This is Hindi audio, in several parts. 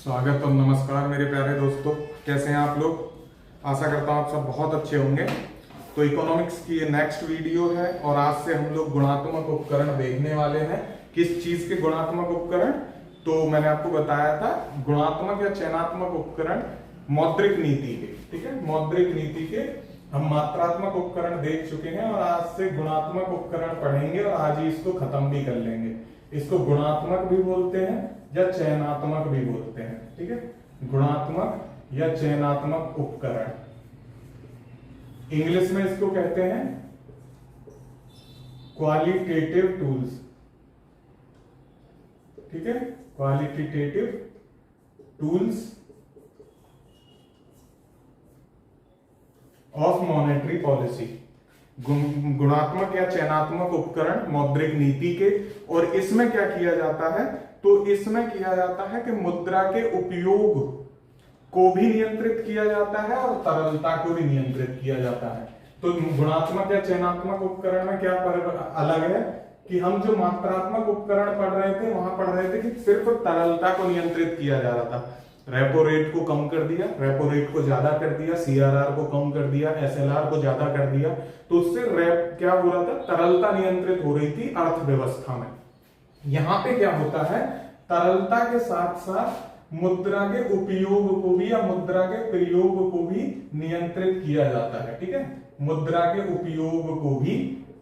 स्वागत और नमस्कार मेरे प्यारे दोस्तों, कैसे हैं आप लोग। आशा करता हूँ आप सब बहुत अच्छे होंगे। तो इकोनॉमिक्स की ये नेक्स्ट वीडियो है और आज से हम लोग गुणात्मक उपकरण देखने वाले हैं। किस चीज के गुणात्मक उपकरण? तो मैंने आपको बताया था गुणात्मक या चयनात्मक उपकरण मौद्रिक नीति के, ठीक है। मौद्रिक नीति के हम मात्रात्मक उपकरण देख चुके हैं और आज से गुणात्मक उपकरण पढ़ेंगे और आज ही इसको खत्म भी कर लेंगे। इसको गुणात्मक भी बोलते हैं या चयनात्मक भी बोलते हैं, ठीक है। गुणात्मक या चयनात्मक उपकरण, इंग्लिश में इसको कहते हैं क्वालिटेटिव टूल्स, ठीक है। Qualitative tools of monetary policy. गुणात्मक या चयनात्मक उपकरण मौद्रिक नीति के, और इसमें क्या किया जाता है? तो इसमें किया जाता है कि मुद्रा के उपयोग को भी नियंत्रित किया जाता है और तरलता को भी नियंत्रित किया जाता है। तो गुणात्मक या चयनात्मक उपकरण में क्या अलग है कि हम जो मात्रात्मक उपकरण पढ़ रहे थे वहां पढ़ रहे थे कि सिर्फ तरलता को नियंत्रित किया जा रहा था। रेपो रेट को कम कर दिया, रेपो रेट को ज्यादा कर दिया, सीआरआर को कम कर दिया, एसएलआर को ज्यादा कर दिया, तो उससे क्या हो रहा था? तरलता नियंत्रित हो रही थी अर्थव्यवस्था में। यहां पे क्या होता है? तरलता के साथ साथ मुद्रा के उपयोग को भी या मुद्रा के प्रयोग को भी नियंत्रित किया जाता है, ठीक है। मुद्रा के उपयोग को भी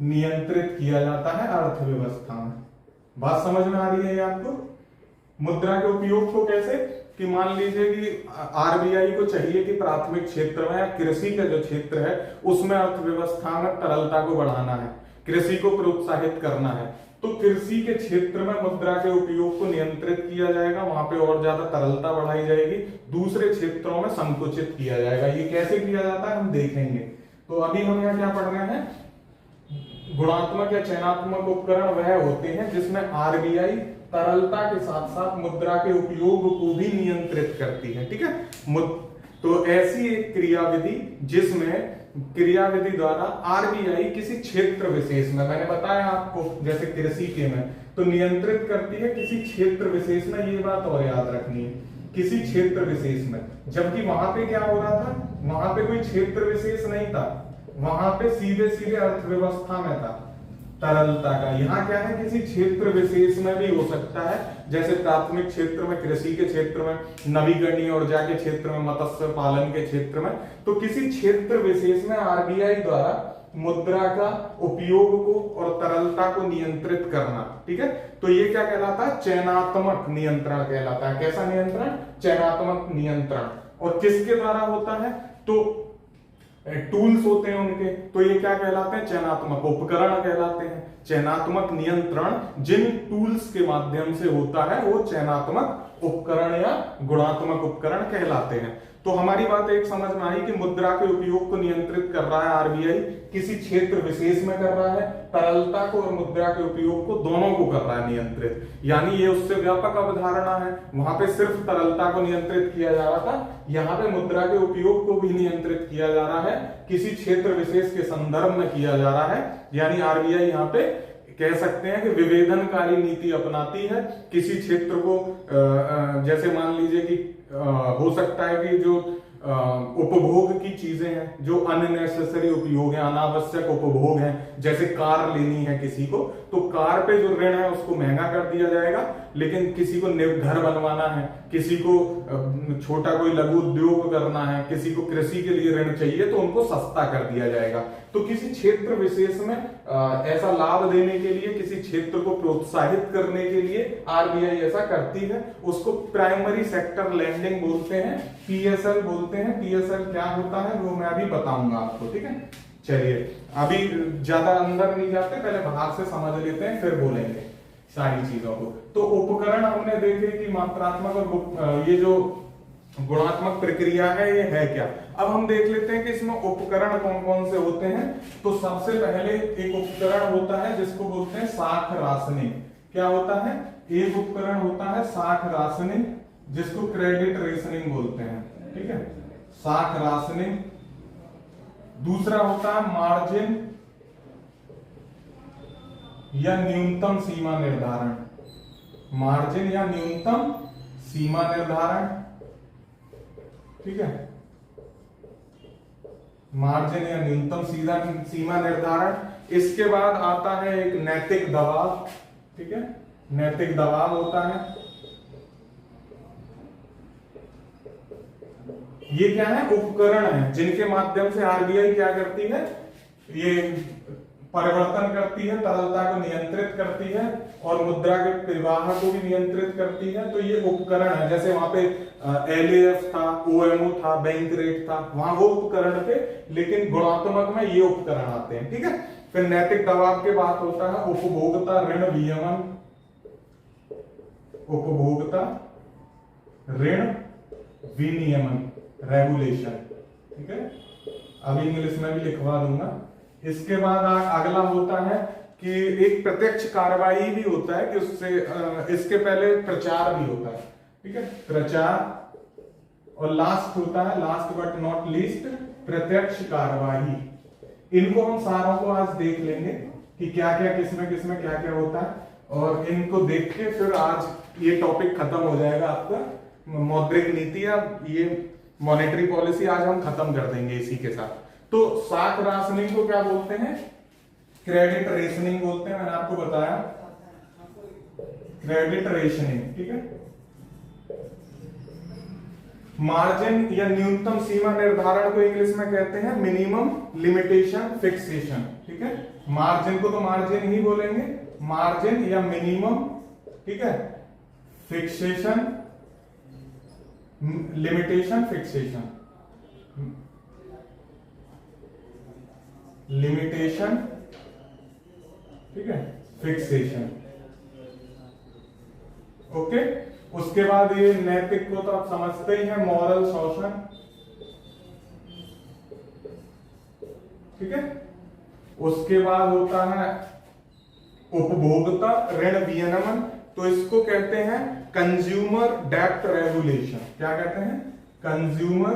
नियंत्रित किया जाता है अर्थव्यवस्था में। बात समझ में आ रही है आपको? मुद्रा के उपयोग को कैसे कि मान लीजिए कि आरबीआई को चाहिए कि प्राथमिक क्षेत्र में या कृषि का जो क्षेत्र है उसमें अर्थव्यवस्था में तरलता को बढ़ाना है, कृषि को प्रोत्साहित करना है, तो कृषि के क्षेत्र में मुद्रा के उपयोग को नियंत्रित किया जाएगा, वहां पे और ज्यादा तरलता बढ़ाई जाएगी, दूसरे क्षेत्रों में संकुचित किया जाएगा। ये कैसे किया जाता है हम देखेंगे। तो अभी हम यहाँ क्या पढ़ रहे हैं? गुणात्मक या चयनात्मक उपकरण वह होते हैं जिसमें आरबीआई तरलता के साथ साथ मुद्रा के उपयोग को भी नियंत्रित करती है, ठीक है। तो ऐसी एक क्रियाविधि जिसमें क्रियाविधि द्वारा आरबीआई किसी क्षेत्र विशेष में, मैंने बताया आपको जैसे कृषि के में, तो नियंत्रित करती है किसी क्षेत्र विशेष में। ये बात और याद रखनी है, किसी क्षेत्र विशेष में, जबकि वहां पे क्या हो रहा था? वहां पे कोई क्षेत्र विशेष नहीं था, वहां पे सीधे सीधे अर्थव्यवस्था में था तरलता का। यहाँ क्या है? किसी क्षेत्र विशेष में भी हो सकता है, जैसे प्राथमिक क्षेत्र में, कृषि के क्षेत्र में, नवीकरणीय ऊर्जा के क्षेत्र में, मत्स्य पालन के क्षेत्र में, तो किसी क्षेत्र विशेष में आरबीआई द्वारा मुद्रा का उपयोग को और तरलता को नियंत्रित करना, ठीक है। तो ये क्या कहलाता है? चयनात्मक नियंत्रण कहलाता है। कैसा नियंत्रण? चयनात्मक नियंत्रण। और किसके द्वारा होता है? तो टूल्स होते हैं उनके, तो ये क्या कहलाते हैं? चयनात्मक उपकरण कहलाते हैं। चयनात्मक नियंत्रण जिन टूल्स के माध्यम से होता है वो चयनात्मक उपकरण या गुणात्मक उपकरण कहलाते हैं। तो हमारी बात एक समझ में आई कि मुद्रा के उपयोग को नियंत्रित कर रहा है आरबीआई, किसी क्षेत्र विशेष में कर रहा है, तरलता को और मुद्रा के उपयोग को दोनों को कर रहा है नियंत्रित। यानी ये उससे व्यापक अवधारणा है। वहां पे सिर्फ तरलता को नियंत्रित किया जा रहा था, यहाँ पे मुद्रा के उपयोग को भी नियंत्रित किया जा रहा है, किसी क्षेत्र विशेष के संदर्भ में किया जा रहा है। यानी आरबीआई यहाँ पे कह सकते हैं कि विभेदनकारी नीति अपनाती है। किसी क्षेत्र को जैसे मान लीजिए कि हो सकता है कि जो उपभोग की चीजें हैं, जो अननेसेसरी उपयोग है, अनावश्यक उपभोग है, जैसे कार लेनी है किसी को, तो कार पे जो ऋण है उसको महंगा कर दिया जाएगा, लेकिन किसी को घर बनवाना है, किसी को छोटा कोई लघु उद्योग करना है, किसी को कृषि के लिए ऋण चाहिए, तो उनको सस्ता कर दिया जाएगा। तो किसी क्षेत्र विशेष में ऐसा लाभ देने के लिए, किसी क्षेत्र को प्रोत्साहित करने के लिए आरबीआई ऐसा करती है। उसको प्राइमरी सेक्टर लैंडिंग बोलते हैं, पीएसएल बोलते हैं। पीएसएल क्या होता है वो मैं अभी बताऊंगा आपको, ठीक है। चलिए अभी ज्यादा अंदर नहीं जाते, पहले बाहर से समझ लेते हैं फिर बोलेंगे सारी चीजों को। तो उपकरण हमने देखे कि मात्रात्मक और ये जो गुणात्मक प्रक्रिया है ये है क्या। अब हम देख लेते हैं कि इसमें उपकरण कौन कौन से होते हैं। तो सबसे पहले एक उपकरण होता है जिसको बोलते हैं साख राशनिंग। क्या होता है? एक उपकरण होता है साख राशनिंग, जिसको क्रेडिट रेशनिंग बोलते हैं, ठीक है। साख राशनिंग। दूसरा होता है मार्जिन या न्यूनतम सीमा निर्धारण। मार्जिन या न्यूनतम सीमा निर्धारण, ठीक है, मार्जिन या न्यूनतम सीमा निर्धारण। इसके बाद आता है एक नैतिक दबाव, ठीक है, नैतिक दबाव होता है। ये क्या है, उपकरण है जिनके माध्यम से आरबीआई क्या करती है, ये परिवर्तन करती है, तरलता को नियंत्रित करती है और मुद्रा के प्रवाह को भी नियंत्रित करती है। तो ये उपकरण है, जैसे वहां पे एलएएफ था, ओएमओ था, बैंक रेट था, वहां वो उपकरण थे, लेकिन गुणात्मक में ये उपकरण आते हैं, ठीक है। फिर नैतिक दबाव के बाद होता है उपभोक्ता ऋण विनियमन, उपभोक्ता ऋण विनियमन, रेगुलेशन, ठीक है, अभी इंग्लिश में भी लिखवा दूंगा। इसके बाद अगला होता है कि एक प्रत्यक्ष कार्रवाई भी होता है कि उससे इसके पहले प्रचार भी होता है, ठीक है, प्रचार। और लास्ट होता है, लास्ट बट नॉट लीस्ट, प्रत्यक्ष कार्रवाई। इनको हम सारों को आज देख लेंगे कि क्या क्या किसमें किसमें क्या क्या होता है, और इनको देख के फिर आज ये टॉपिक खत्म हो जाएगा आपका मौद्रिक नीति या ये मॉनेटरी पॉलिसी आज हम खत्म कर देंगे इसी के साथ। तो साख राशनिंग को क्या बोलते हैं, क्रेडिट रेशनिंग बोलते हैं, मैंने आपको बताया क्रेडिट रेशनिंग, ठीक है। मार्जिन या न्यूनतम सीमा निर्धारण को इंग्लिश में कहते हैं मिनिमम लिमिटेशन फिक्सेशन, ठीक है। मार्जिन को तो मार्जिन ही बोलेंगे, मार्जिन या मिनिमम, ठीक है, फिक्सेशन, लिमिटेशन फिक्सेशन, लिमिटेशन, ठीक है, फिक्सेशन, ओके। उसके बाद ये नैतिक को तो आप समझते ही हैं, मॉरल शोषण, ठीक है। उसके बाद होता है उपभोक्ता ऋण विनियमन, तो इसको कहते हैं कंज्यूमर डेब्ट रेगुलेशन। क्या कहते हैं, कंज्यूमर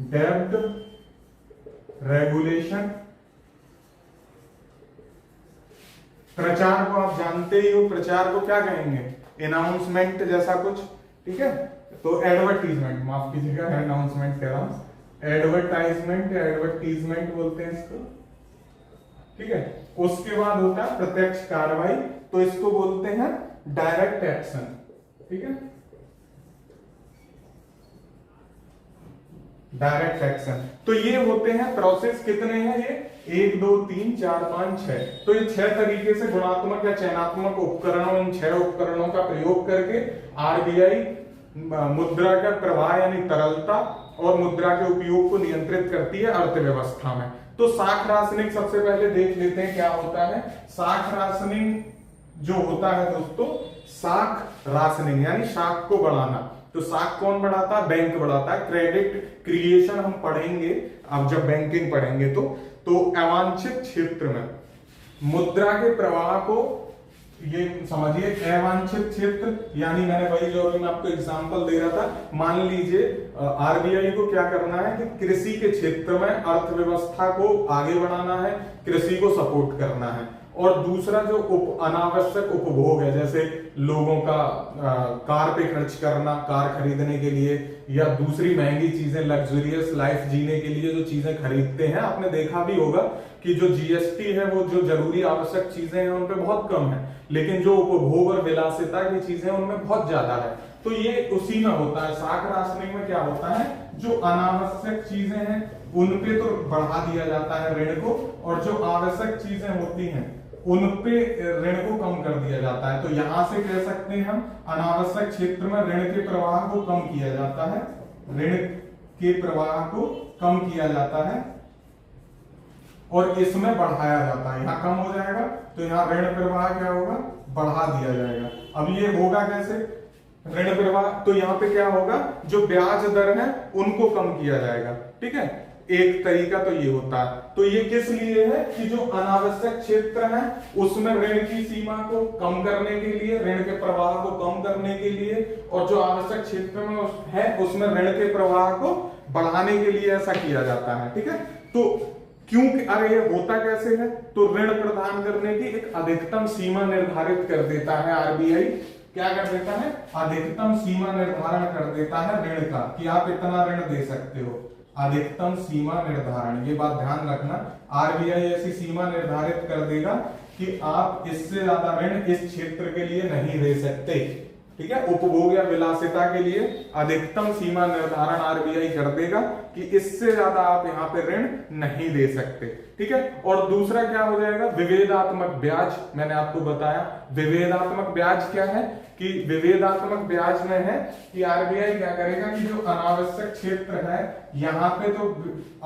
डेब्ट रेगुलेशन। प्रचार को आप जानते ही हो, प्रचार को क्या कहेंगे, अनाउंसमेंट जैसा कुछ, ठीक है। तो एडवर्टीजमेंट, माफ कीजिएगा, अनाउंसमेंट कह रहा हूं, एडवर्टाइजमेंट या एडवर्टीजमेंट बोलते हैं इसको, ठीक है। उसके बाद होता है प्रत्यक्ष कार्रवाई, तो इसको बोलते हैं डायरेक्ट एक्शन, ठीक है, डायरेक्ट एक्शन। तो ये होते हैं प्रोसेस, कितने हैं ये, 1 2 3 4 5 6। तो ये 6 तरीके से गुणात्मक या चयनात्मक उपकरणों, इन 6 उपकरणों का प्रयोग करके आरबीआई मुद्रा का प्रवाह यानी तरलता और मुद्रा के उपयोग को नियंत्रित करती है अर्थव्यवस्था में। तो साख राशनिंग सबसे पहले देख लेते हैं क्या होता है। साख राशनिंग जो होता है दोस्तों, साख राशनिंग यानी साख को बढ़ाना। तो साख कौन बढ़ाता है, बैंक बढ़ाता है। क्रेडिट क्रिएशन हम पढ़ेंगे अब जब बैंकिंग पढ़ेंगे तो अवांछित क्षेत्र में मुद्रा के प्रवाह को, ये समझिए अवांछित क्षेत्र यानी मैंने वही जो अभी मैं आपको एग्जांपल दे रहा था, मान लीजिए आरबीआई को क्या करना है कि कृषि के क्षेत्र में अर्थव्यवस्था को आगे बढ़ाना है, कृषि को सपोर्ट करना है। और दूसरा जो अनावश्यक उपभोग है, जैसे लोगों का कार पे खर्च करना, कार खरीदने के लिए, या दूसरी महंगी चीजें, लग्जरियस लाइफ जीने के लिए जो चीजें खरीदते हैं, आपने देखा भी होगा कि जो जीएसटी है वो जो जरूरी आवश्यक चीजें हैं उन पे बहुत कम है, लेकिन जो उपभोग और विलासिता की चीजें उनमें बहुत ज्यादा है। तो ये उसी में होता है। साख राशनिंग में क्या होता है, जो अनावश्यक चीजें हैं उन पे तो बढ़ा दिया जाता है ऋण को, और जो आवश्यक चीजें होती हैं उन पे ऋण को कम कर दिया जाता है। तो यहां से कह सकते हैं हम, अनावश्यक क्षेत्र में ऋण के प्रवाह को कम किया जाता है, ऋण के प्रवाह को कम किया जाता है और इसमें बढ़ाया जाता है। यहाँ कम हो जाएगा तो यहाँ ऋण प्रवाह क्या होगा, बढ़ा दिया जाएगा। अब ये होगा कैसे ऋण प्रवाह, तो यहाँ पे क्या होगा, जो ब्याज दर है उनको कम किया जाएगा, ठीक है। एक तरीका तो ये होता है। तो ये किस लिए है कि जो अनावश्यक क्षेत्र है उसमें ऋण की सीमा को कम करने के लिए, ऋण के प्रवाह को कम करने के लिए, और जो आवश्यक क्षेत्र में है उसमें ऋण के प्रवाह को बढ़ाने के लिए ऐसा किया जाता है, ठीक है। तो क्योंकि अरे ये होता कैसे है, तो ऋण प्रदान करने की एक अधिकतम सीमा निर्धारित कर देता है आरबीआई, क्या कर देता है, अधिकतम सीमा निर्धारण कर देता है ऋण का, कि आप इतना ऋण दे सकते हो। अधिकतम सीमा निर्धारण, ये बात ध्यान रखना, आरबीआई ऐसी सीमा निर्धारित कर देगा कि आप इससे ज्यादा ऋण इस क्षेत्र के लिए नहीं दे सकते। ठीक है, उपभोग या विलासिता के लिए अधिकतम सीमा निर्धारण आरबीआई कर देगा कि इससे ज्यादा आप यहाँ पे ऋण नहीं दे सकते। ठीक है, और दूसरा क्या हो जाएगा, विवेदात्मक ब्याज। मैंने आपको बताया विवेदात्मक ब्याज क्या है, कि विवेदात्मक ब्याज में है कि आरबीआई क्या करेगा कि जो अनावश्यक क्षेत्र है यहाँ पे तो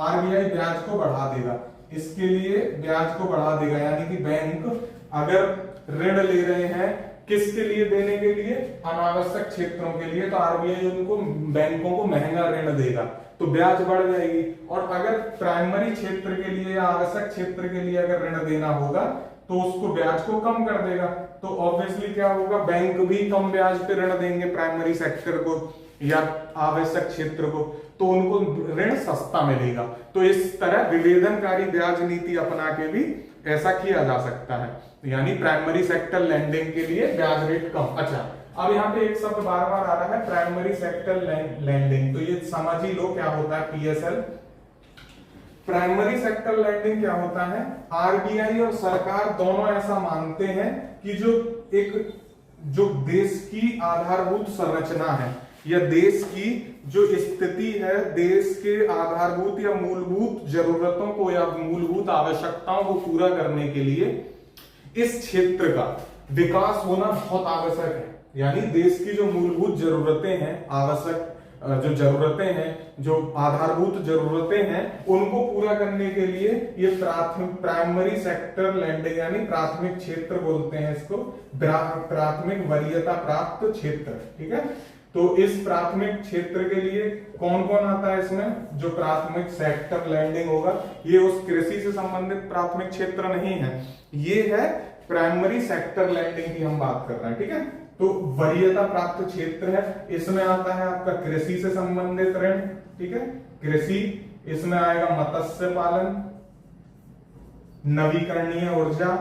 आरबीआई ब्याज को बढ़ा देगा, इसके लिए ब्याज को बढ़ा देगा। यानी कि बैंक अगर ऋण ले रहे हैं किसके लिए देने के लिए, अनावश्यक क्षेत्रों के लिए, तो आरबीआई उनको बैंकों को महंगा ऋण देगा तो ब्याज बढ़ जाएगी। और अगर प्राइमरी क्षेत्र के लिए या आवश्यक क्षेत्र के लिए अगर ऋण देना होगा तो उसको ब्याज को कम कर देगा, तो ऑब्वियसली क्या होगा, बैंक भी कम ब्याज पे ऋण देंगे प्राइमरी सेक्टर को या आवश्यक क्षेत्र को, तो उनको ऋण सस्ता मिलेगा। तो इस तरह विवेदनकारी ब्याज नीति अपना के भी ऐसा किया जा सकता है, यानी प्राइमरी सेक्टर लैंडिंग के लिए ब्याज रेट कम। अच्छा, अब यहाँ पे एक शब्द बार बार आ रहा है, प्राइमरी सेक्टर लैंडिंग, तो ये समझ ही लो क्या होता है पीएसएल। प्राइमरी सेक्टर लैंडिंग क्या होता है, आरबीआई और सरकार दोनों ऐसा मानते हैं कि जो देश की आधारभूत संरचना है या देश की जो स्थिति है, देश के आधारभूत या मूलभूत जरूरतों को या मूलभूत आवश्यकताओं को पूरा करने के लिए इस क्षेत्र का विकास होना बहुत आवश्यक है। यानी देश की जो मूलभूत जरूरतें हैं, आवश्यक जो जरूरतें हैं, जो आधारभूत जरूरतें हैं, उनको पूरा करने के लिए ये प्राइमरी सेक्टर लैंडिंग यानी प्राथमिक क्षेत्र बोलते हैं इसको, प्राथमिक वरीयता प्राप्त क्षेत्र। ठीक है, तो इस प्राथमिक क्षेत्र के लिए कौन कौन आता है इसमें, जो प्राथमिक सेक्टर लैंडिंग होगा, ये उस कृषि से संबंधित प्राथमिक क्षेत्र नहीं है, ये है प्राइमरी सेक्टर लैंडिंग की हम बात कर रहे हैं। ठीक है, तो वरीयता प्राप्त क्षेत्र है, इसमें आता है आपका कृषि से संबंधित ऋण। ठीक है, कृषि, इसमें आएगा मत्स्य पालन, नवीकरणीय ऊर्जा।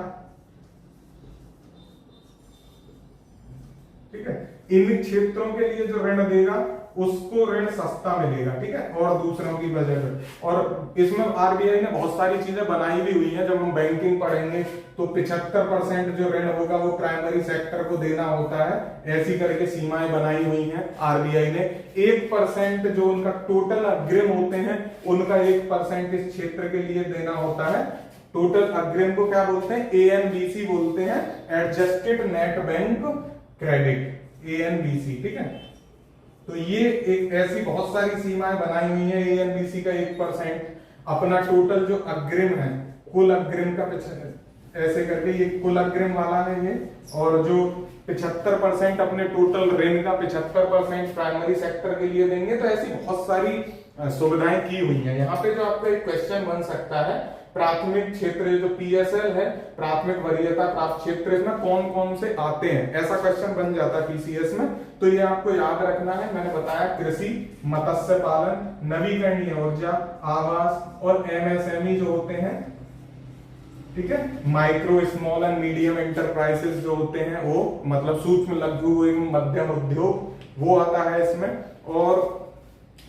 ठीक है, इन क्षेत्रों के लिए जो ऋण देगा उसको ऋण सस्ता मिलेगा। ठीक है, और दूसरों की वजह से। और इसमें आरबीआई ने बहुत सारी चीजें बनाई भी हुई हैं, जब हम बैंकिंग पढ़ेंगे तो 75% जो ऋण होगा वो प्राइमरी सेक्टर को देना होता है, ऐसी करके सीमाएं बनाई हुई हैं आरबीआई ने। 1% जो उनका टोटल अग्रिम होते हैं उनका 1% इस क्षेत्र के लिए देना होता है। टोटल अग्रिम को क्या बोलते हैं, एएनबीसी बोलते हैं, एडजस्टेड नेट बैंक क्रेडिट, एएनबीसी। ठीक है, तो ये एक ऐसी बहुत सारी सीमाएं बनाई हुई है। एएनबीसी का 1% अपना टोटल जो अग्रिम है, कुल अग्रिम का ऐसे करके ये कुल अग्रिम वाला है ये, और जो 75% अपने टोटल ऋण का 75% प्राइमरी सेक्टर के लिए देंगे। तो ऐसी बहुत सारी सुविधाएं की हुई हैं। यहाँ पे जो आपका एक क्वेश्चन बन सकता है, प्राथमिक क्षेत्र जो पीएसएल है, प्राथमिक वरीयता प्राप्त क्षेत्र, इसमें कौन कौन से आते हैं, ऐसा क्वेश्चन बन जाता है पीसीएस में। तो ये आपको याद रखना है, मैंने बताया कृषि, मत्स्य पालन, नवीकरणीय ऊर्जा, आवास और एमएसएमई जो होते हैं। ठीक है, micro small and medium enterprises जो होते हैं वो मतलब सूक्ष्म लघु एवं मध्यम उद्योग, वो आता है इसमें। और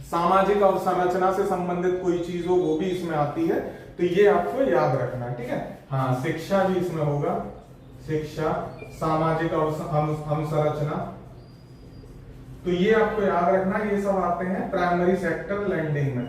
सामाजिक अवसंरचना से संबंधित कोई चीज हो वो भी इसमें आती है, तो ये आपको याद रखना है। ठीक है, हाँ, शिक्षा भी इसमें होगा, शिक्षा, सामाजिक अवसंरचना, तो ये आपको याद रखना, ये सब आते हैं प्राइमरी सेक्टर लैंडिंग में।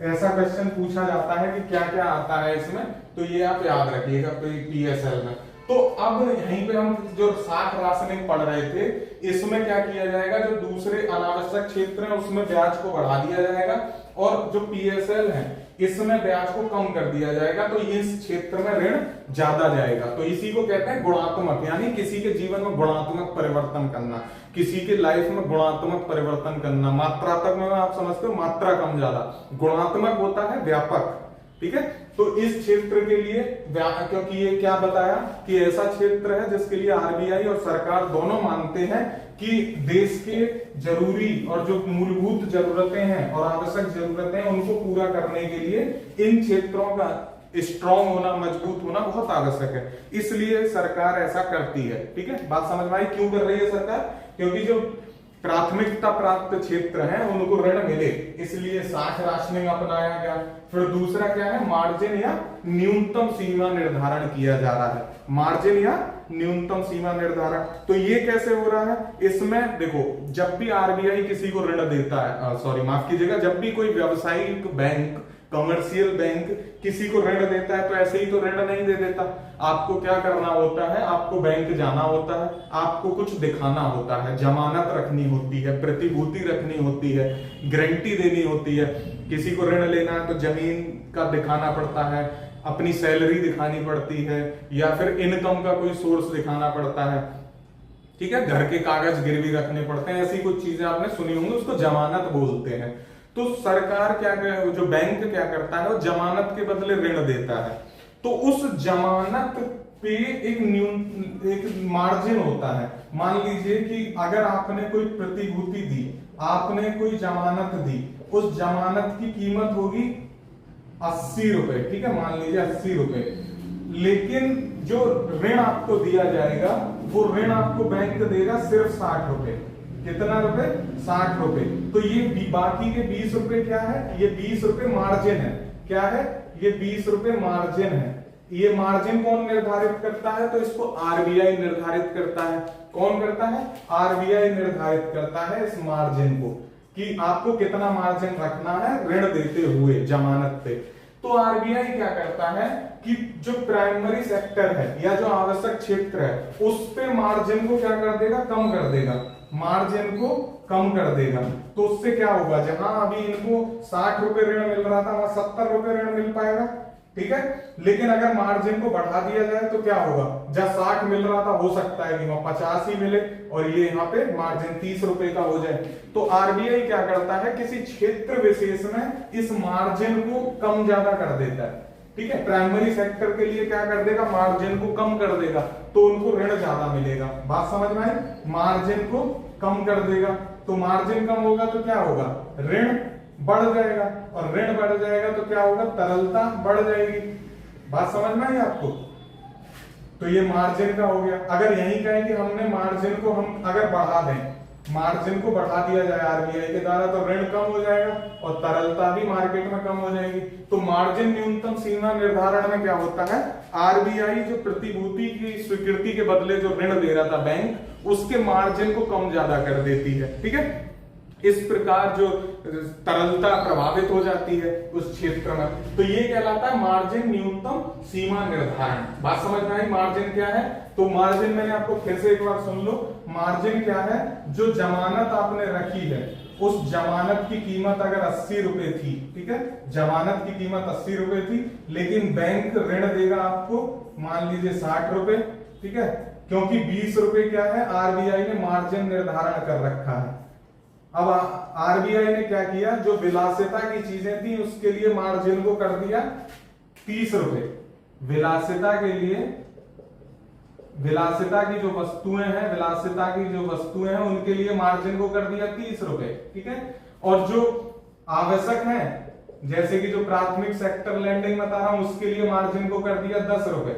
ऐसा क्वेश्चन पूछा जाता है कि क्या क्या आता है इसमें, तो ये आप याद रखिएगा पीएसएल में। तो अब यहीं पे हम जो शाख राशनिंग पढ़ रहे थे, इसमें क्या किया जाएगा, जो दूसरे अनावश्यक क्षेत्र हैं उसमें ब्याज को बढ़ा दिया जाएगा, और जो पीएसएल है इसमें ब्याज को कम कर दिया जाएगा, तो इस क्षेत्र में ऋण ज्यादा जाएगा। तो इसी को कहते हैं गुणात्मक, यानी किसी के जीवन में गुणात्मक परिवर्तन करना, किसी के लाइफ में गुणात्मक परिवर्तन करना। मात्रात्मक में आप समझते हो मात्रा कम ज्यादा, गुणात्मक होता है व्यापक। ठीक है, तो इस क्षेत्र के लिए, क्योंकि ये क्या बताया कि ऐसा क्षेत्र है जिसके लिए आरबीआई और सरकार दोनों मानते हैं कि देश के जरूरी और जो मूलभूत जरूरतें हैं और आवश्यक जरूरतें हैं उनको पूरा करने के लिए इन क्षेत्रों का स्ट्रॉन्ग होना, मजबूत होना बहुत आवश्यक है, इसलिए सरकार ऐसा करती है। ठीक है, बात समझ में आई क्यों कर रही है सरकार? क्योंकि जो प्राथमिकता प्राप्त क्षेत्र हैं उनको ऋण मिले, इसलिए 60 राशनिंग अपनाया गया। फिर दूसरा क्या है, मार्जिन या न्यूनतम सीमा निर्धारण किया जा रहा है, मार्जिन या न्यूनतम सीमा निर्धारण। तो ये कैसे हो रहा है, इसमें देखो जब भी आरबीआई किसी को ऋण देता है, सॉरी माफ कीजिएगा, जब भी कोई व्यावसायिक बैंक, कमर्शियल बैंक किसी को ऋण देता है तो ऐसे ही तो ऋण नहीं दे देता। आपको क्या करना होता है, आपको बैंक जाना होता है, आपको कुछ दिखाना होता है, जमानत रखनी होती है, प्रतिभूति रखनी होती है, गारंटी देनी होती है। किसी को ऋण लेना है तो जमीन का दिखाना पड़ता है, अपनी सैलरी दिखानी पड़ती है, या फिर इनकम का कोई सोर्स दिखाना पड़ता है। ठीक है, घर के कागज गिरवी रखने पड़ते हैं, ऐसी कुछ चीजें आपने सुनी होंगी, उसको जमानत बोलते हैं। तो सरकार क्या, जो बैंक क्या करता है, वो जमानत के बदले ऋण देता है। तो उस जमानत पे एक मार्जिन होता है। मान लीजिए कि अगर आपने कोई प्रतिभूति दी, आपने कोई जमानत दी, उस जमानत की कीमत होगी 80 रुपए। ठीक है, मान लीजिए 80 रुपए, लेकिन जो ऋण आपको दिया जाएगा वो ऋण आपको बैंक देगा सिर्फ 60 रुपए। कितना रुपए? 60 रुपए। तो ये बाकी के 20 रुपए क्या है, ये 20 रुपए मार्जिन है। क्या है ये? 20 रुपए मार्जिन है। ये मार्जिन कौन निर्धारित करता है? तो इसको आरबीआई निर्धारित करता है। कौन करता है? आरबीआई निर्धारित करता है इस मार्जिन को, कि आपको कितना मार्जिन रखना है ऋण देते हुए जमानत पे। तो आरबीआई क्या करता है कि जो प्राइमरी सेक्टर है या जो आवश्यक क्षेत्र है उस पे मार्जिन को क्या कर देगा? कम कर देगा, मार्जिन को कम कर देगा। तो उससे क्या होगा, जहां अभी इनको 60 रुपए ऋण मिल रहा था वहां 70 रुपए ऋण मिल पाएगा। ठीक है, लेकिन अगर मार्जिन को बढ़ा दिया जाए तो क्या होगा, जहां 60 मिल रहा था हो सकता है कि वहां 50 ही मिले और ये यहाँ पे मार्जिन 30 रुपए का हो जाए। तो आरबीआई क्या करता है, किसी क्षेत्र विशेष में इस मार्जिन को कम ज्यादा कर देता है। ठीक है, प्राइमरी सेक्टर के लिए क्या कर देगा, मार्जिन को कम कर देगा, तो उनको ऋण ज्यादा मिलेगा। बात समझ में आई? मार्जिन को कम कर देगा, तो मार्जिन कम होगा तो क्या होगा, ऋण बढ़ जाएगा, और ऋण बढ़ जाएगा तो क्या होगा, तरलता बढ़ जाएगी। बात समझ में आई आपको? तो ये मार्जिन का हो गया। अगर यही कहें कि हमने मार्जिन को हम अगर बढ़ा दें, मार्जिन को बढ़ा दिया जाए आरबीआई के द्वारा, तो ऋण कम हो जाएगा और तरलता भी मार्केट में कम हो जाएगी। तो मार्जिन न्यूनतम सीमा निर्धारण में क्या होता है, आरबीआई जो प्रतिभूति की स्वीकृति के बदले जो ऋण दे रहा था बैंक, उसके मार्जिन को कम ज्यादा कर देती है। ठीक है, इस प्रकार जो तरलता प्रभावित हो जाती है उस क्षेत्र में, तो ये कहलाता है मार्जिन न्यूनतम सीमा निर्धारण। बात समझ में आई? मार्जिन क्या है? तो मार्जिन मैंने आपको फिर से एक बार सुन लो, मार्जिन क्या है, जो जमानत आपने रखी है उस जमानत की कीमत अगर 80 रुपए थी, ठीक है, जमानत की कीमत 80 रुपए थी, लेकिन बैंक ऋण देगा आपको मान लीजिए 60 रुपए। ठीक है, क्योंकि 20 रुपए क्या है, आरबीआई ने मार्जिन निर्धारण कर रखा है। अब आरबीआई ने क्या किया, जो विलासिता की चीजें थी उसके लिए मार्जिन को कर दिया 30 रुपए। विलासिता के लिए, विलासिता की जो वस्तुएं हैं, विलासिता की जो वस्तुएं हैं उनके लिए मार्जिन को कर दिया 30 रुपए। ठीक है, और जो आवश्यक है, जैसे कि जो प्राथमिक सेक्टर लैंडिंग बता रहा हूं, उसके लिए मार्जिन को कर दिया 10 रुपए।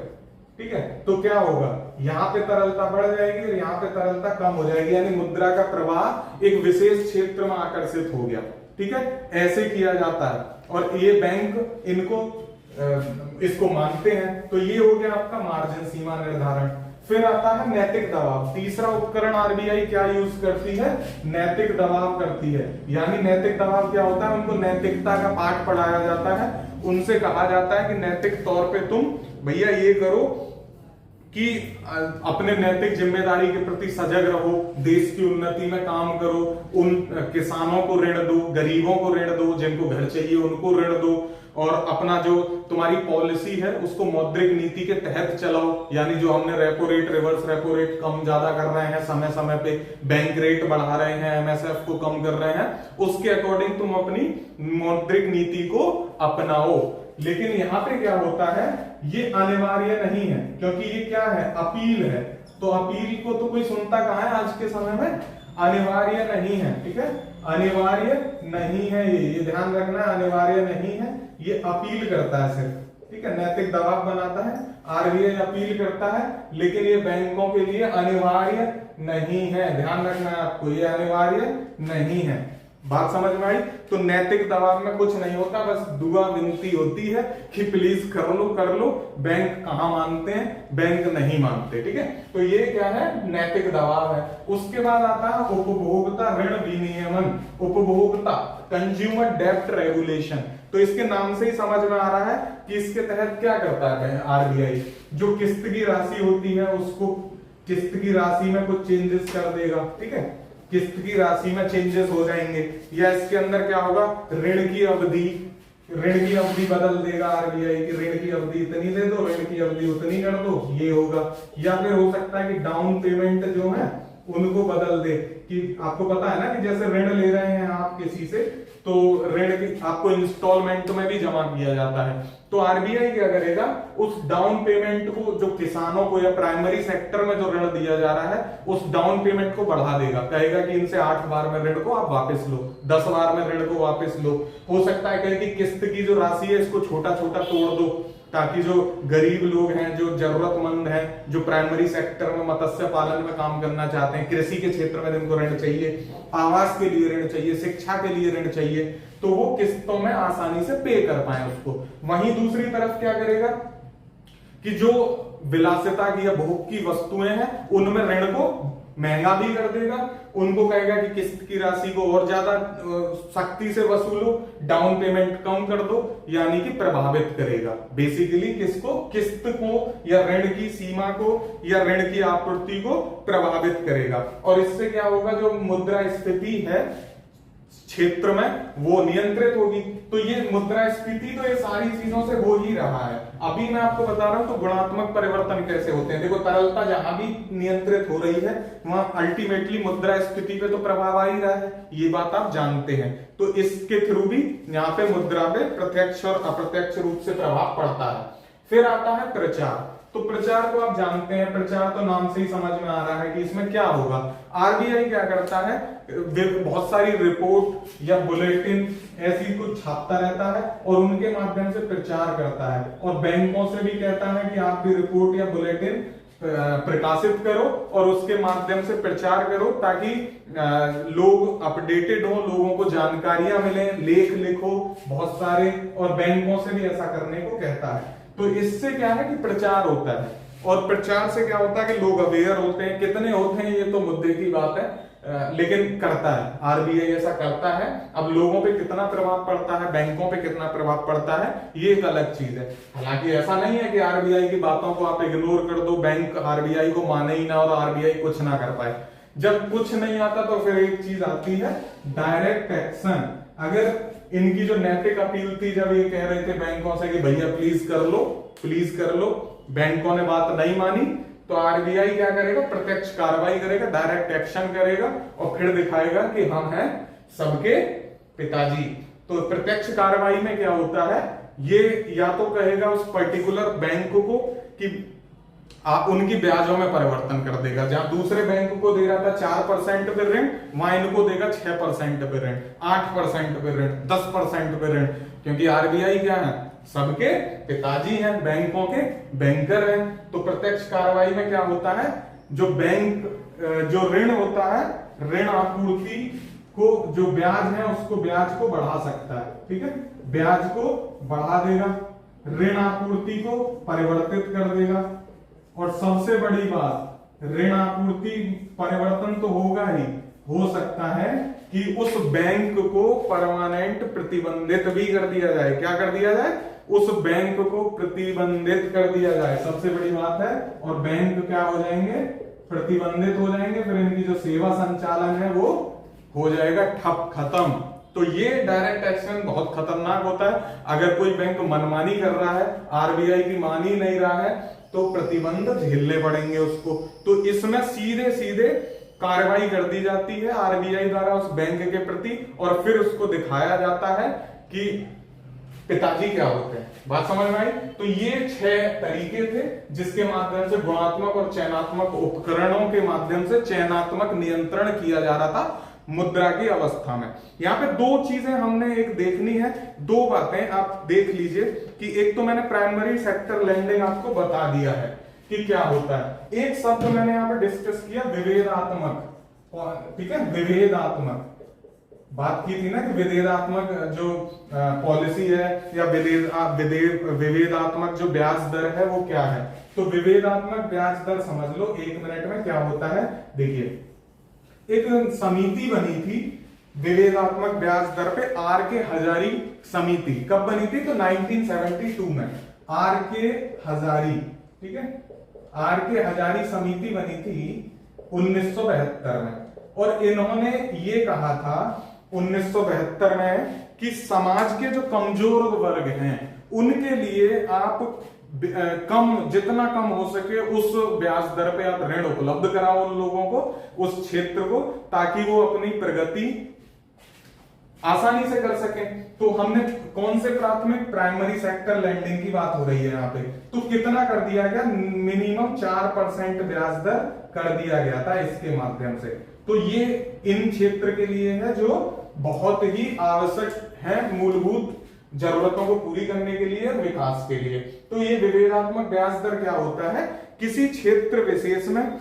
ठीक है, तो क्या होगा, यहां पे तरलता बढ़ जाएगी और यहां पे तरलता कम हो जाएगी, यानी मुद्रा का प्रवाह एक विशेष क्षेत्र में आकर्षित हो गया। ठीक है, ऐसे किया जाता है और ये बैंक इनको इसको मानते हैं। तो ये हो गया आपका मार्जिन सीमा निर्धारण। फिर आता है नैतिक दबाव। तीसरा उपकरण आरबीआई क्या यूज करती है, नैतिक दबाव करती है। यानी नैतिक दबाव क्या होता है, उनको नैतिकता का पाठ पढ़ाया जाता है। उनसे कहा जाता है कि नैतिक तौर पे तुम भैया ये करो कि अपने नैतिक जिम्मेदारी के प्रति सजग रहो, देश की उन्नति में काम करो, उन किसानों को ऋण दो, गरीबों को ऋण दो, जिनको घर चाहिए उनको ऋण दो, और अपना जो तुम्हारी पॉलिसी है उसको मौद्रिक नीति के तहत चलाओ। यानी जो हमने repo rate, reverse repo rate कम ज्यादा कर रहे हैं, समय समय पे बैंक रेट बढ़ा रहे हैं, एमएसएफ को कम कर रहे हैं, उसके अकॉर्डिंग तुम अपनी मौद्रिक नीति को अपनाओ। लेकिन यहाँ पे क्या होता है, ये अनिवार्य नहीं है, क्योंकि ये क्या है, अपील है। तो अपील को तो कोई सुनता कहाँ है आज के समय में, अनिवार्य नहीं है। ठीक है, अनिवार्य नहीं है, ये ध्यान रखना, अनिवार्य नहीं है, ये अपील करता है सिर्फ। ठीक है, नैतिक दबाव बनाता है, आरबीआई अपील करता है, लेकिन ये बैंकों के लिए अनिवार्य नहीं है। ध्यान रखना है आपको, ये अनिवार्य नहीं है। बात समझ में आई? तो नैतिक दबाव में कुछ नहीं होता, बस दुआ विनती होती है कि प्लीज कर लो। बैंक कहां मानते हैं? बैंक नहीं मानते। ठीक है, तो ये क्या है? नैतिक दबाव है। उसके बाद आता है उपभोक्ता ऋण विनियमन। उपभोक्ता, कंज्यूमर डेब्ट रेगुलेशन। तो इसके नाम से ही समझ में आ रहा है कि इसके तहत क्या करता है आरबीआई, जो किस्त की राशि होती है उसको किस्त की राशि में कुछ चेंजेस कर देगा। ठीक है, किस्त की राशि में चेंजेस हो जाएंगे, या इसके अंदर क्या होगा, ऋण की अवधि बदल देगा आरबीआई की, ऋण की अवधि इतनी दे दो, ऋण की अवधि उतनी कर दो, ये होगा। या फिर हो सकता है कि डाउन पेमेंट जो है उनको बदल दे, कि आपको पता है ना कि जैसे ऋण ले रहे हैं आप किसी से, तो ऋण की आपको इंस्टॉलमेंट में भी जमा किया जाता है। तो आरबीआई क्या करेगा, उस डाउन पेमेंट को, जो किसानों को या प्राइमरी सेक्टर में जो ऋण दिया जा रहा है, उस डाउन पेमेंट को बढ़ा देगा। कहेगा कि इनसे 8 बार में ऋण को आप वापस लो, 10 बार में ऋण को वापस लो। हो सकता है कि किस्त की जो राशि है इसको छोटा छोटा तोड़ दो, ताकि जो गरीब लोग हैं, जो जरूरतमंद हैं, जो प्राइमरी सेक्टर में मत्स्य पालन में काम करना चाहते हैं, कृषि के क्षेत्र में जिनको ऋण चाहिए, आवास के लिए ऋण चाहिए, शिक्षा के लिए ऋण चाहिए, तो वो किस्तों में आसानी से पे कर पाए उसको। वहीं दूसरी तरफ क्या करेगा कि जो विलासिता की या भोग की वस्तुएं हैं उनमें ऋण को महंगा भी कर देगा। उनको कहेगा कि किस्त की राशि को और ज्यादा सख्ती से वसूलो, डाउन पेमेंट कम कर दो, यानी कि प्रभावित करेगा बेसिकली किसको, किस्त को या ऋण की सीमा को या ऋण की आपूर्ति को प्रभावित करेगा। और इससे क्या होगा, जो मुद्रास्फीति है क्षेत्र में वो नियंत्रित होगी। तो ये मुद्रास्फीति तो ये सारी चीजों से हो ही रहा है। अभी मैं आपको बता रहा हूं तो गुणात्मक परिवर्तन कैसे होते हैं। देखो, तरलता जहां भी नियंत्रित हो रही है वहां अल्टीमेटली मुद्रास्फीति पे तो प्रभाव आ ही रहा है, ये बात आप जानते हैं। तो इसके थ्रू भी यहाँ पे मुद्रा पे प्रत्यक्ष और अप्रत्यक्ष रूप से प्रभाव पड़ता है। फिर आता है प्रचार। तो प्रचार को आप जानते हैं, प्रचार तो नाम से ही समझ में आ रहा है कि इसमें क्या होगा। आरबीआई क्या करता है, बहुत सारी रिपोर्ट या बुलेटिन ऐसी कुछ छापता रहता है और उनके माध्यम से प्रचार करता है, और बैंकों से भी कहता है कि आप भी रिपोर्ट या बुलेटिन प्रकाशित करो और उसके माध्यम से प्रचार करो, ताकि लोग अपडेटेड हो, लोगों को जानकारियां मिले, लेख लिखो बहुत सारे, और बैंकों से भी ऐसा करने को कहता है। तो इससे क्या है कि प्रचार होता है, और प्रचार से क्या होता है कि लोग अवेयर होते हैं। कितने होते हैं ये तो मुद्दे की बात है, लेकिन करता है आरबीआई, ऐसा करता है। अब लोगों पे कितना प्रभाव पड़ता है, बैंकों पे कितना प्रभाव पड़ता है, ये एक अलग चीज है। हालांकि ऐसा नहीं है कि आरबीआई की बातों को आप इग्नोर कर दो, बैंक आरबीआई को माने ही ना और आरबीआई कुछ ना कर पाए। जब कुछ नहीं आता तो फिर एक चीज आती है डायरेक्ट एक्शन। अगर इनकी जो नैतिक अपील थी, जब ये कह रहे थे बैंकों से कि भैया प्लीज कर लो, बैंकों ने बात नहीं मानी, तो आरबीआई क्या करेगा, प्रत्यक्ष कार्रवाई करेगा, डायरेक्ट एक्शन करेगा, और फिर दिखाएगा कि हम हैं सबके पिताजी। तो प्रत्यक्ष कार्रवाई में क्या होता है, ये या तो कहेगा उस पर्टिकुलर बैंक को कि उनकी ब्याजों में परिवर्तन कर देगा। जहां दूसरे बैंक को दे रहा था 4% पे ऋण, वहां इनको देगा 6% पे ऋण, 8% पे ऋण, 10% पे ऋण, क्योंकि आरबीआई क्या है, सबके पिताजी हैं, बैंकों के बैंकर हैं। तो प्रत्यक्ष कार्रवाई में क्या होता है, जो बैंक जो ऋण होता है, ऋण आपूर्ति को जो ब्याज है उसको, ब्याज को बढ़ा सकता है। ठीक है, ब्याज को बढ़ा देगा, ऋण आपूर्ति को परिवर्तित कर देगा, और सबसे बड़ी बात, ऋण आपूर्ति परिवर्तन तो होगा ही, हो सकता है कि उस बैंक को परमानेंट प्रतिबंधित भी कर दिया जाए। क्या कर दिया जाए, उस बैंक को प्रतिबंधित कर दिया जाए, सबसे बड़ी बात है। और बैंक क्या हो जाएंगे, प्रतिबंधित हो जाएंगे, फिर इनकी जो सेवा संचालन है वो हो जाएगा ठप, खत्म। तो ये डायरेक्ट एक्शन बहुत खतरनाक होता है। अगर कोई बैंक मनमानी कर रहा है, आरबीआई की मान ही नहीं रहा है, तो प्रतिबंध झेलने पड़ेंगे उसको। तो इसमें सीधे सीधे कार्रवाई कर दी जाती है आरबीआई द्वारा उस बैंक के प्रति, और फिर उसको दिखाया जाता है कि पिताजी क्या होते हैं। बात समझ में आई? तो ये 6 तरीके थे जिसके माध्यम से गुणात्मक और चयनात्मक उपकरणों के माध्यम से चयनात्मक नियंत्रण किया जा रहा था मुद्रा की अवस्था में। यहाँ पे दो चीजें हमने एक देखनी है, दो बातें आप देख लीजिए कि एक तो मैंने प्राइमरी सेक्टर लेंडिंग आपको बता दिया है कि क्या होता है। एक शब्द मैंने यहाँ पे डिस्कस किया विभेदात्मक, ठीक है, विभेदात्मक बात की थी ना कि विभेदात्मक जो पॉलिसी है या विभेदात्मक जो ब्याज दर है वो क्या है। तो विभेदात्मक ब्याज दर समझ लो 1 मिनट में क्या होता है। देखिए एक समिति बनी थी विभेदात्मक ब्याज दर पे, आर के हजारी समिति। कब बनी थी? तो 1972 में आर के हजारी, ठीक है, आर के हजारी समिति बनी थी 1972 में। और इन्होंने ये कहा था 1972 में कि समाज के जो कमजोर वर्ग हैं उनके लिए आप जितना कम हो सके उस ब्याज दर पे आप ऋण उपलब्ध कराओ उन लोगों को, उस क्षेत्र को, ताकि वो अपनी प्रगति आसानी से कर सके। तो हमने कौन से प्राथमिक प्राइमरी सेक्टर लेंडिंग की बात हो रही है यहाँ पे, तो कितना कर दिया गया? मिनिमम 4% ब्याज दर कर दिया गया था इसके माध्यम से। तो ये इन क्षेत्र के लिए है जो बहुत ही आवश्यक है मूलभूत जरूरतों को पूरी करने के लिए, विकास के लिए। तो ये विभेदात्मक ब्याज दर क्या होता है? किसी क्षेत्र विशेष में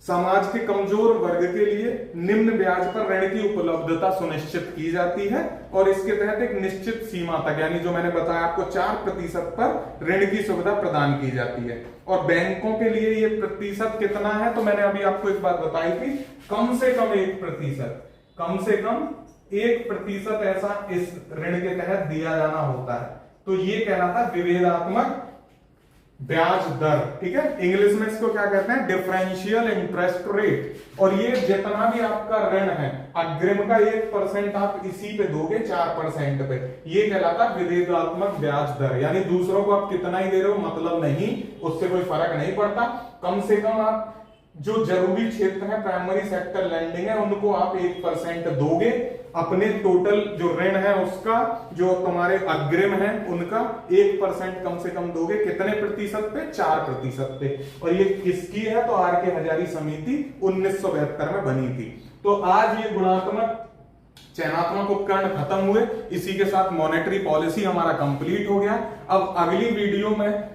समाज के कमजोर वर्ग के लिए निम्न ब्याज पर ऋण की उपलब्धता सुनिश्चित की जाती है और इसके तहत एक निश्चित सीमा तक, यानी जो मैंने बताया आपको 4% पर ऋण की सुविधा प्रदान की जाती है। और बैंकों के लिए ये प्रतिशत कितना है? तो मैंने अभी आपको एक बात बताई थी, कम से कम 1%, कम से कम 1% ऐसा इस ऋण के तहत दिया जाना होता है। तो ये कहलाता विभेदात्मक ब्याज दर, ठीक है। इंग्लिश में इसको क्या कहते हैं? Differential interest rate. और ये जितना भी आपका ऋण है, अग्रिम का 1% आप इसी पे दोगे 4% पे, ये कहलाता विभेदात्मक ब्याज दर। यानी दूसरों को आप कितना ही दे रहे हो मतलब नहीं, उससे कोई फर्क नहीं पड़ता। कम से कम आप जो जरूरी क्षेत्र है प्राइमरी सेक्टर लेंडिंग है उनको आप 1% दोगे, अपने टोटल जो ऋण है उसका, जो तुम्हारे अग्रिम है उनका 1% कम से कम दोगे। कितने प्रतिशत पे? 4% पे। और ये किसकी है? तो आर के हजारी समिति 1972 में बनी थी। तो आज ये गुणात्मक चयनात्मक उपकरण खत्म हुए, इसी के साथ मॉनेटरी पॉलिसी हमारा कंप्लीट हो गया। अब अगली वीडियो में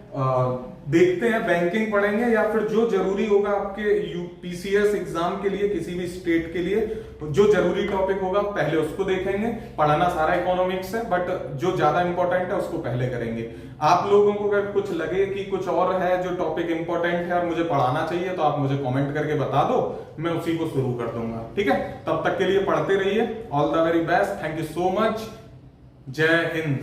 देखते हैं बैंकिंग पढ़ेंगे या फिर जो जरूरी होगा आपके यूपीसीएस एग्जाम के लिए, किसी भी स्टेट के लिए जो जरूरी टॉपिक होगा पहले उसको देखेंगे। पढ़ाना सारा इकोनॉमिक्स है बट जो ज्यादा इंपॉर्टेंट है उसको पहले करेंगे। आप लोगों को अगर कुछ लगे कि कुछ और है जो टॉपिक इंपॉर्टेंट है और मुझे पढ़ाना चाहिए तो आप मुझे कमेंट करके बता दो, मैं उसी को शुरू कर दूंगा, ठीक है। तब तक के लिए पढ़ते रहिए। All the very best, thank you so much, जय हिंद।